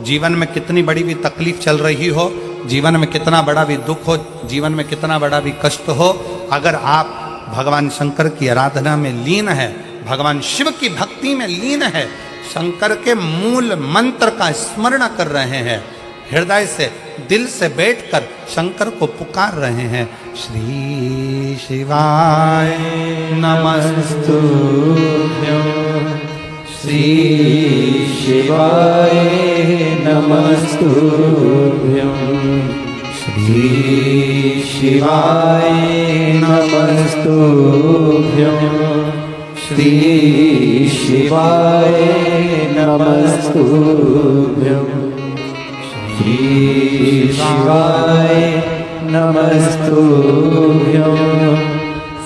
जीवन में कितनी बड़ी भी तकलीफ चल रही हो, जीवन में कितना बड़ा भी दुख हो, जीवन में कितना बड़ा भी कष्ट हो, अगर आप भगवान शंकर की आराधना में लीन है, भगवान शिव की भक्ति में लीन है, शंकर के मूल मंत्र का स्मरण कर रहे हैं, हृदय से दिल से बैठकर शंकर को पुकार रहे हैं, श्री शिवाय नमस्तुभ्यं, श्री शिवाय नमस्तुभ्यं, श्री शिवाय नमस्तुभ्यं, श्री शिवाय नमस्तुभ्यं, श्री शिवाय नमस्तुभ्यं,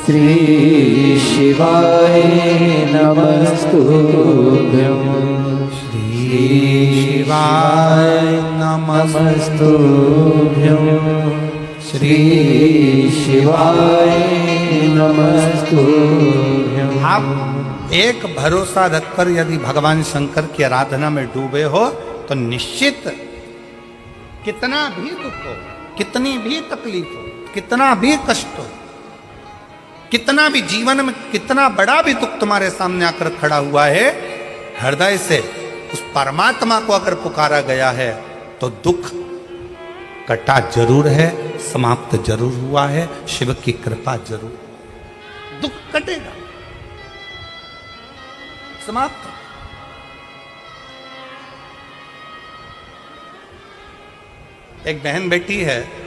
श्री शिवाय नमस्तुभ्यं, श्री शिवाय नमस्तुभ्यं, श्री शिवाय नमस्तुभ्यं। आप एक भरोसा रखकर यदि भगवान शंकर की आराधना में डूबे हो तो निश्चित कितना भी दुख हो, कितनी भी तकलीफ हो, कितना भी कष्ट हो, कितना भी जीवन में कितना बड़ा भी दुख तुम्हारे सामने आकर खड़ा हुआ है, हृदय से उस परमात्मा को अगर पुकारा गया है तो दुख कटा जरूर है, समाप्त जरूर हुआ है, शिव की कृपा जरूर, दुख कटेगा, समाप्त। एक बहन बेटी है,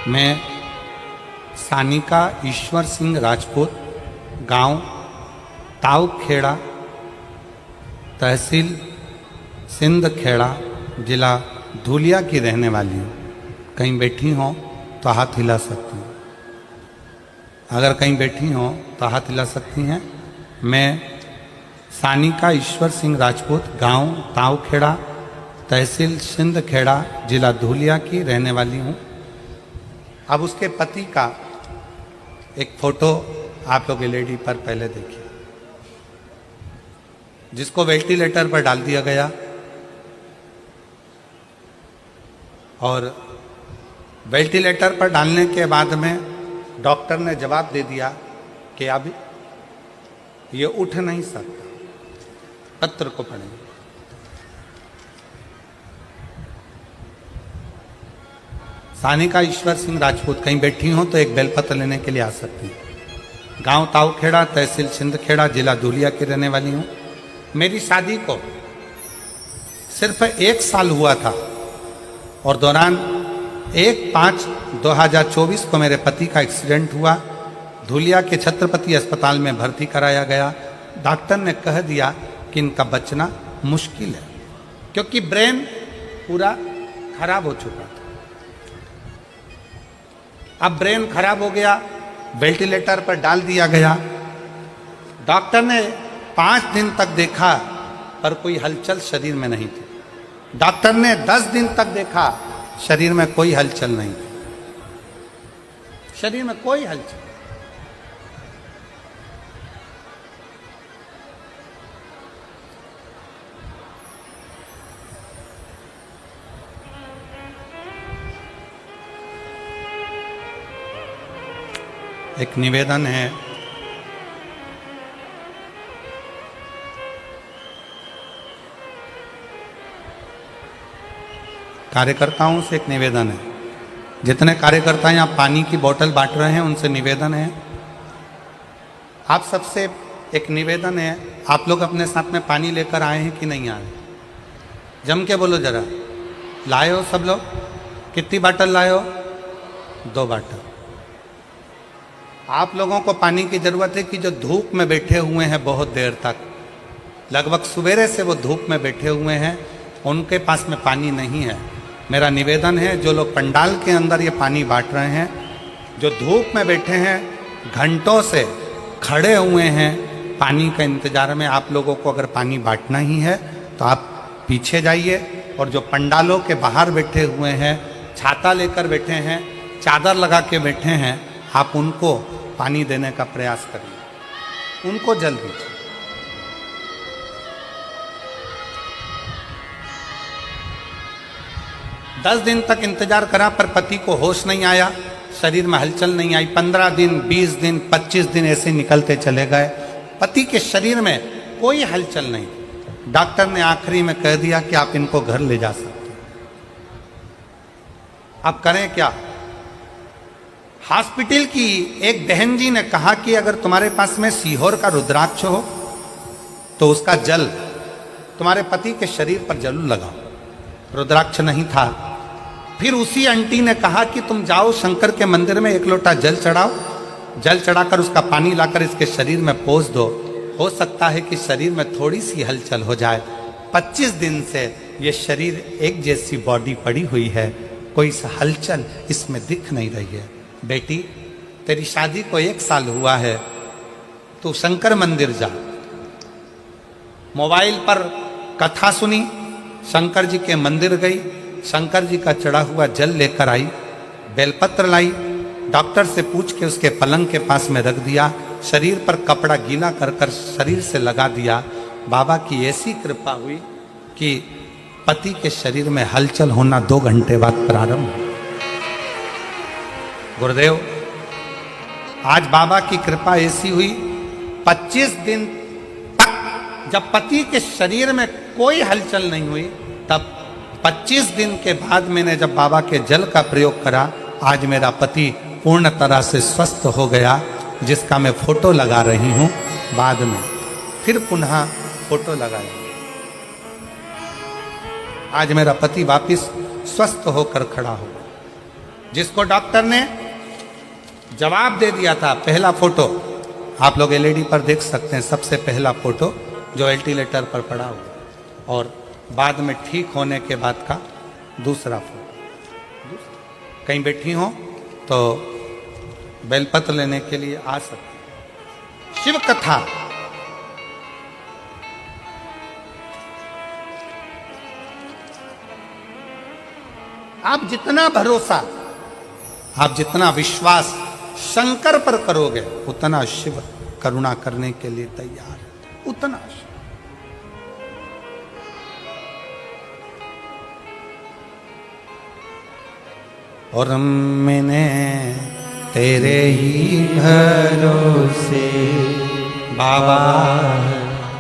मैं सानिका ईश्वर सिंह राजपूत, गांव ताऊखेड़ा, तहसील सिंध खेड़ा, जिला धुलिया की रहने वाली हूँ। कहीं बैठी हो तो हाथ हिला सकती हूँ, अगर कहीं बैठी हो तो हाथ हिला सकती हैं। मैं सानिका ईश्वर सिंह राजपूत, गांव ताऊखेड़ा, तहसील सिंध खेड़ा, जिला धुलिया की रहने वाली हूँ। अब उसके पति का एक फोटो आप लोग एलईडी पर पहले देखिए, जिसको वेंटिलेटर पर डाल दिया गया और वेंटिलेटर पर डालने के बाद में डॉक्टर ने जवाब दे दिया कि अब ये उठ नहीं सकता। पत्र को पढ़ेंगे। सानिका ईश्वर सिंह राजपूत, कहीं बैठी हो तो एक बेलपत्र लेने के लिए आ सकती हैं। गांव ताऊखेड़ा, तहसील सिंधखेड़ा, जिला धुलिया की रहने वाली हूँ। मेरी शादी को सिर्फ 1 साल हुआ था और दौरान 1/5/2024 को मेरे पति का एक्सीडेंट हुआ। धुलिया के छत्रपति अस्पताल में भर्ती कराया गया। डॉक्टर ने कह दिया कि इनका बचना मुश्किल है, क्योंकि ब्रेन पूरा खराब हो चुका था। अब ब्रेन खराब हो गया, वेंटिलेटर पर डाल दिया गया। डॉक्टर ने 5 दिन तक देखा पर कोई हलचल शरीर में नहीं थी। डॉक्टर ने 10 दिन तक देखा, शरीर में कोई हलचल नहीं थी। शरीर में कोई हलचल। एक निवेदन है, कार्यकर्ताओं से एक निवेदन है। जितने कार्यकर्ता यहाँ पानी की बोतल बांट रहे हैं उनसे निवेदन है, आप सबसे एक निवेदन है, आप लोग अपने साथ में पानी लेकर आए हैं कि नहीं आए? जम के बोलो जरा। लाए हो सब लोग? कितनी बाटल लाए हो? 2 बाटल। आप लोगों को पानी की जरूरत है कि जो धूप में बैठे हुए हैं बहुत देर तक, लगभग सवेरे से वो धूप में बैठे हुए हैं, उनके पास में पानी नहीं है। मेरा निवेदन है, जो लोग पंडाल के अंदर ये पानी बांट रहे हैं, जो धूप में बैठे हैं, घंटों से खड़े हुए हैं पानी का इंतजार में, आप लोगों को अगर पानी बांटना ही है तो आप पीछे जाइए। और जो पंडालों के बाहर बैठे हुए हैं, छाता लेकर बैठे हैं, चादर लगा के बैठे हैं, आप उनको पानी देने का प्रयास करिए, उनको जल दीजिए। दस दिन तक इंतजार करा पर पति को होश नहीं आया, शरीर में हलचल नहीं आई। 15 दिन, 20 दिन, 25 दिन ऐसे निकलते चले गए, पति के शरीर में कोई हलचल नहीं। डॉक्टर ने आखिरी में कह दिया कि आप इनको घर ले जा सकते हैं। अब करें क्या? हॉस्पिटल की एक बहन जी ने कहा कि अगर तुम्हारे पास में सीहोर का रुद्राक्ष हो तो उसका जल तुम्हारे पति के शरीर पर जरूर लगाओ। रुद्राक्ष नहीं था। फिर उसी आंटी ने कहा कि तुम जाओ शंकर के मंदिर में 1 लोटा जल चढ़ाओ, जल चढ़ाकर उसका पानी लाकर इसके शरीर में पोंछ दो, हो सकता है कि शरीर में थोड़ी सी हलचल हो जाए। 25 दिन से ये शरीर एक जैसी बॉडी पड़ी हुई है, कोई हलचल इसमें दिख नहीं रही है। बेटी, तेरी शादी को 1 साल हुआ है, तू शंकर मंदिर जा। मोबाइल पर कथा सुनी, शंकर जी के मंदिर गई, शंकर जी का चढ़ा हुआ जल लेकर आई, बेलपत्र लाई, डॉक्टर से पूछ के उसके पलंग के पास में रख दिया, शरीर पर कपड़ा गीला कर कर शरीर से लगा दिया। बाबा की ऐसी कृपा हुई कि पति के शरीर में हलचल होना 2 घंटे बाद प्रारंभ हुआ। गुरुदेव, आज बाबा की कृपा ऐसी हुई, 25 दिन तक जब पति के शरीर में कोई हलचल नहीं हुई, तब 25 दिन के बाद मैंने जब बाबा के जल का प्रयोग करा, आज मेरा पति पूर्ण तरह से स्वस्थ हो गया, जिसका मैं फोटो लगा रही हूं। बाद में फिर पुनः फोटो लगाया। आज मेरा पति वापिस स्वस्थ होकर खड़ा हो, जिसको डॉक्टर ने जवाब दे दिया था। पहला फोटो आप लोग एलईडी पर देख सकते हैं, सबसे पहला फोटो जो वेंटिलेटर पर पड़ा हुआ, और बाद में ठीक होने के बाद का दूसरा फोटो। कहीं बैठी हो तो बेलपत्र लेने के लिए आ सकते। शिव कथा आप जितना भरोसा, आप जितना विश्वास शंकर पर करोगे, उतना शिव करुणा करने के लिए तैयार है, उतना शिव। और मैंने तेरे ही भरोसे बाबा,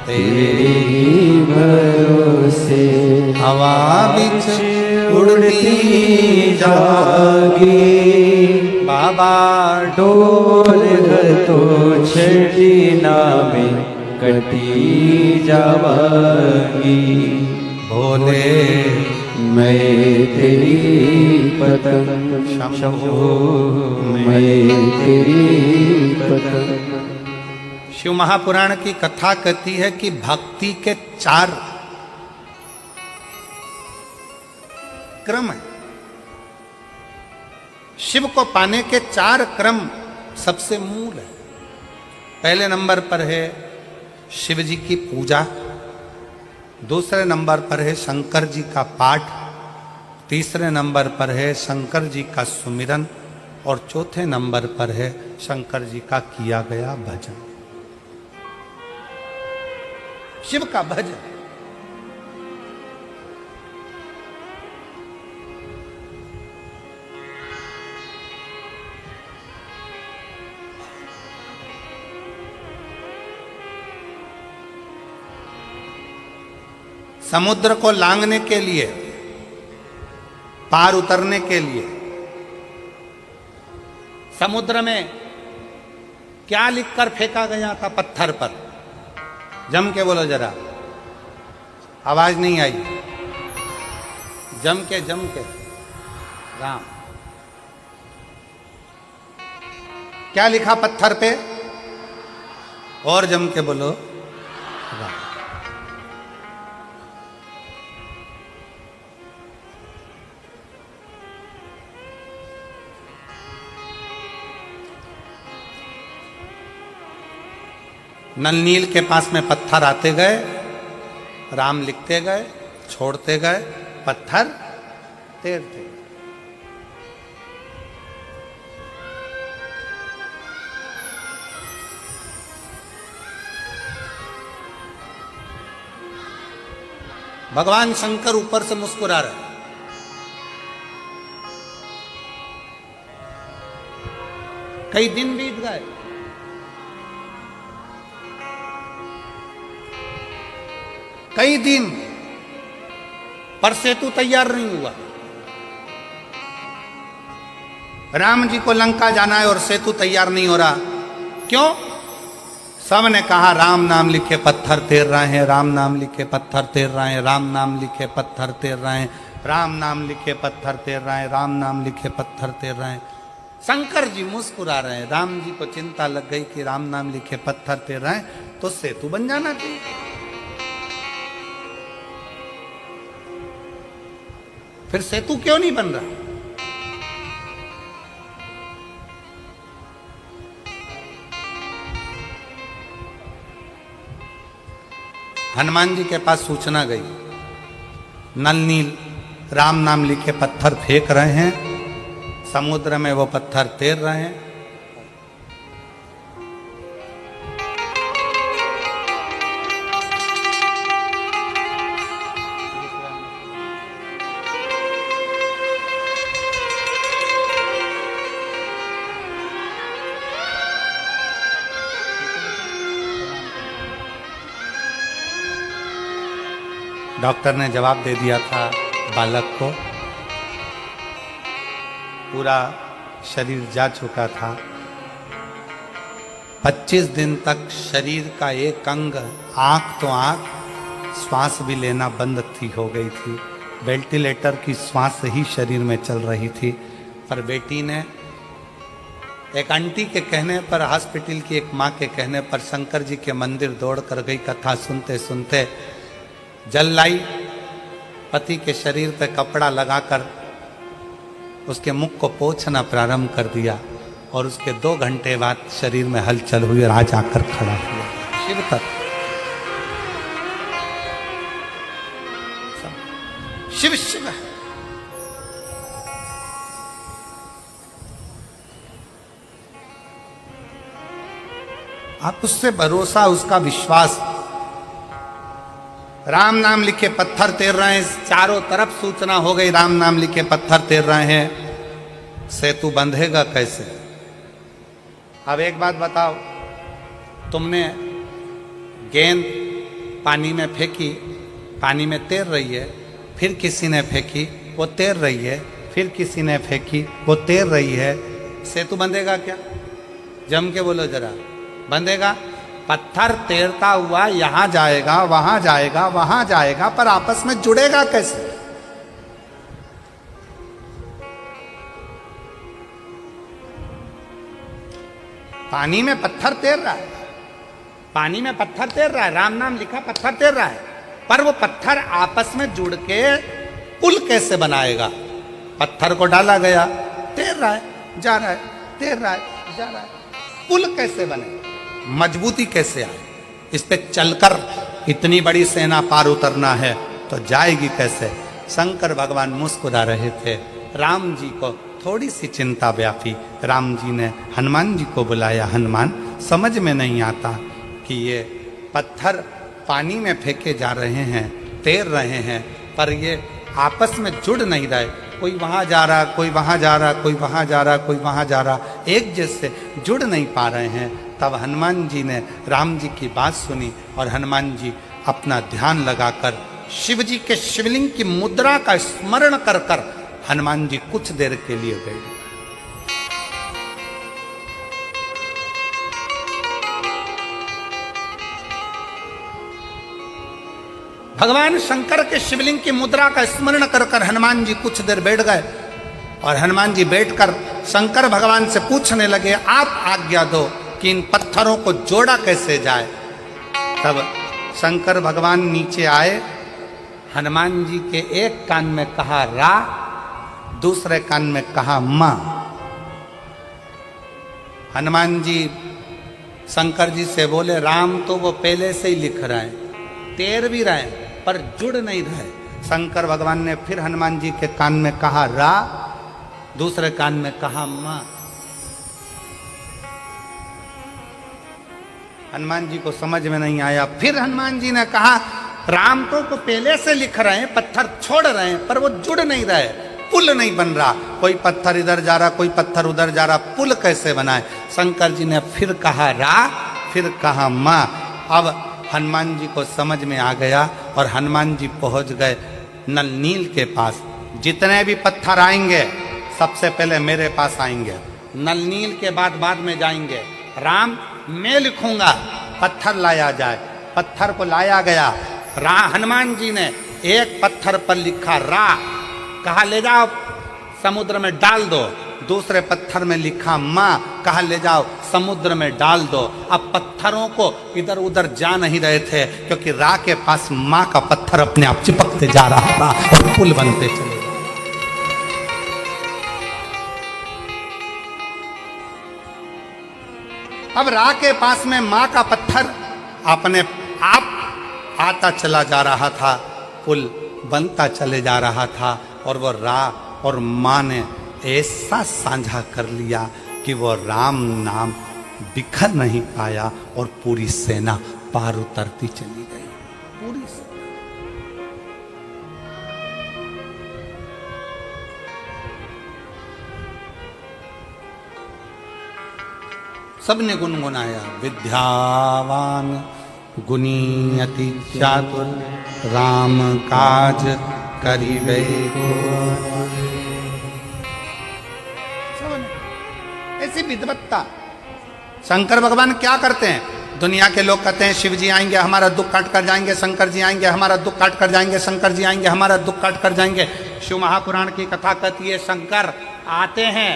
तेरे ही भरोसे हवा बिच उड़ती जागी बाबा, डोर तो छड़ी नामे कटी जावागी। भोले मैं तेरी पतंग शंभो, मैं तेरी पतंग। शिव महापुराण की कथा कहती है कि भक्ति के 4 क्रम है। शिव को पाने के 4 क्रम सबसे मूल है। पहले नंबर पर है शिव जी की पूजा, दूसरे नंबर पर है शंकर जी का पाठ, तीसरे नंबर पर है शंकर जी का सुमिरन, और चौथे नंबर पर है शंकर जी का किया गया भजन। शिव का भजन। समुद्र को लांघने के लिए, पार उतरने के लिए, समुद्र में क्या लिखकर फेंका गया था पत्थर पर? जम के बोलो जरा, आवाज नहीं आई। जम के राम। क्या लिखा पत्थर पे? और जम के बोलो राम। नल नील के पास में पत्थर आते गए, राम लिखते गए, छोड़ते गए, पत्थर तैरते गए। भगवान शंकर ऊपर से मुस्कुरा रहे। कई दिन बीत गए, कई दिन, पर सेतु तैयार नहीं हुआ। राम जी को लंका जाना है और सेतु तैयार नहीं हो रहा। क्यों? सब ने कहा राम नाम लिखे पत्थर तैर रहे हैं, राम नाम लिखे पत्थर तैर रहे हैं, राम नाम लिखे पत्थर तैर रहे हैं, राम नाम लिखे पत्थर तैर रहे हैं, राम नाम लिखे पत्थर तैर रहे हैं। शंकर जी मुस्कुरा रहे हैं। राम जी को चिंता लग गई कि राम नाम लिखे पत्थर तैर रहे हैं तो सेतु बन जाना चाहिए। फिर सेतु क्यों नहीं बन रहा? हनुमान जी के पास सूचना गई, नल नील राम नाम लिखे पत्थर फेंक रहे हैं, समुद्र में वो पत्थर तैर रहे हैं। डॉक्टर ने जवाब दे दिया था बालक को, पूरा शरीर जा चुका था। 25 दिन तक शरीर का एक अंग, आंख तो आंख, श्वास भी लेना बंद थी हो गई थी। वेंटिलेटर की श्वास ही शरीर में चल रही थी। पर बेटी ने एक आंटी के कहने पर, हॉस्पिटल की एक माँ के कहने पर शंकर जी के मंदिर दौड़ कर गई। कथा सुनते सुनते जल लाई, पति के शरीर पे कपड़ा लगाकर उसके मुख को पोंछना प्रारंभ कर दिया और उसके 2 घंटे बाद शरीर में हलचल हुई और आज आकर खड़ा हुआ शिव तक। शिव शिव आप उससे भरोसा, उसका विश्वास। राम नाम लिखे पत्थर तैर रहे हैं, चारों तरफ सूचना हो गई राम नाम लिखे पत्थर तैर रहे हैं। सेतु बंधेगा कैसे? अब एक बात बताओ, तुमने गेंद पानी में फेंकी, पानी में तैर रही है, फिर किसी ने फेंकी, वो तैर रही है, फिर किसी ने फेंकी, वो तैर रही है। सेतु बंधेगा क्या? जम के बोलो जरा, बंधेगा? पत्थर तैरता हुआ यहां जाएगा, वहां जाएगा, वहां जाएगा, पर आपस में जुड़ेगा कैसे? पानी में पत्थर तैर रहा है, पानी में पत्थर तैर रहा है, राम नाम लिखा पत्थर तैर रहा है, पर वो पत्थर आपस में जुड़ के पुल कैसे बनाएगा? पत्थर को डाला गया, तैर रहा है, जा रहा है, तैर रहा है, जा रहा है, पुल कैसे बने? मजबूती कैसे आए? इस पे चलकर इतनी बड़ी सेना पार उतरना है तो जाएगी कैसे? शंकर भगवान मुस्कुरा रहे थे। राम जी को थोड़ी सी चिंता व्यापी। राम जी ने हनुमान जी को बुलाया। हनुमान, समझ में नहीं आता कि ये पत्थर पानी में फेंके जा रहे हैं, तैर रहे हैं, पर ये आपस में जुड़ नहीं रहे। कोई वहाँ जा रहा, कोई वहाँ जा रहा, कोई वहाँ जा रहा, कोई वहाँ जा रहा, एक जैसे जुड़ नहीं पा रहे हैं। तब हनुमान जी ने राम जी की बात सुनी और हनुमान जी अपना ध्यान लगाकर शिव जी के शिवलिंग की मुद्रा का स्मरण कर कर हनुमान जी कुछ देर के लिए गए। भगवान शंकर के शिवलिंग की मुद्रा का स्मरण कर कर हनुमान जी कुछ देर बैठ गए और हनुमान जी बैठकर शंकर भगवान से पूछने लगे, आप आज्ञा दो कि इन पत्थरों को जोड़ा कैसे जाए। तब शंकर भगवान नीचे आए, हनुमान जी के एक कान में कहा रा, दूसरे कान में कहा मां। हनुमान जी शंकर जी से बोले, राम तो वो पहले से ही लिख रहे हैं, तैर भी रहे हैं, पर जुड़ नहीं रहे। शंकर भगवान ने फिर हनुमान जी के कान में कहा रा, दूसरे कान में कहा मां। हनुमान जी को समझ में नहीं आया। फिर हनुमान जी ने कहा, राम तो को पहले से लिख रहे हैं, पत्थर छोड़ रहे हैं, पर वो जुड़ नहीं रहे, पुल नहीं बन रहा। कोई पत्थर इधर जा रहा, कोई पत्थर उधर जा रहा, पुल कैसे बनाए? शंकर जी ने फिर कहा रा, फिर कहा मां। अब हनुमान जी को समझ में आ गया और हनुमान जी पहुंच गए नल नील के पास। जितने भी पत्थर आएंगे सबसे पहले मेरे पास आएंगे, नल नील के बाद में जाएंगे। राम मैं लिखूंगा, पत्थर लाया जाए। पत्थर को लाया गया। हनुमान जी ने एक पत्थर पर लिखा रा, कहा ले जाओ समुद्र में डाल दो। दूसरे पत्थर में लिखा मां, कहा ले जाओ समुद्र में डाल दो। अब पत्थरों को इधर उधर जा नहीं रहे थे, क्योंकि रा के पास मां का पत्थर अपने आप चिपकते जा रहा था और पुल बनते चले। अब रा के पास में मां का पत्थर अपने आप आता चला जा रहा था, पुल बनता चले जा रहा था। और वो रा और मां ने ऐसा साझा कर लिया कि वो राम नाम बिखर नहीं पाया और पूरी सेना पार उतरती चली गई। पूरी सेना। सबने गुनगुनाया, विद्यावान गुनी अति चातुर राम काज करिबे को। ऐसी विद्वत्ता। शंकर भगवान क्या करते हैं? दुनिया के लोग कहते हैं शिव जी आएंगे हमारा दुख काट कर जाएंगे, शंकर जी आएंगे हमारा दुख काट कर जाएंगे, शंकर जी आएंगे हमारा दुख काट कर जाएंगे। शिव महापुराण की कथा कहती है शंकर आते हैं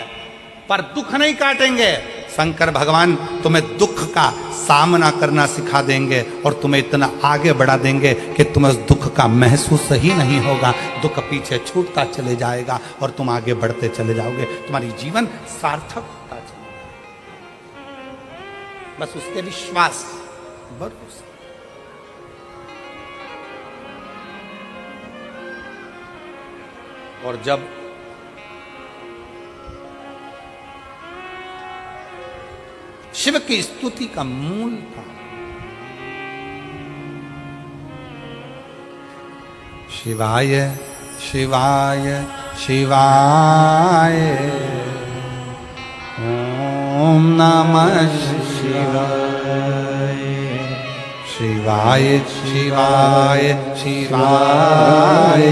पर दुख नहीं काटेंगे। शंकर भगवान तुम्हें दुख का सामना करना सिखा देंगे और तुम्हें इतना आगे बढ़ा देंगे कि तुम्हें उस दुख का महसूस ही नहीं होगा। दुख पीछे छूटता चले जाएगा और तुम आगे बढ़ते चले जाओगे। तुम्हारी जीवन सार्थक होता चलेगा। बस उसके विश्वास भरोसा। और जब शिव की स्तुति का मूल था शिवाय शिवाय शिवाय ओम नमः शिवाय शिवाय शिवाय शिवाय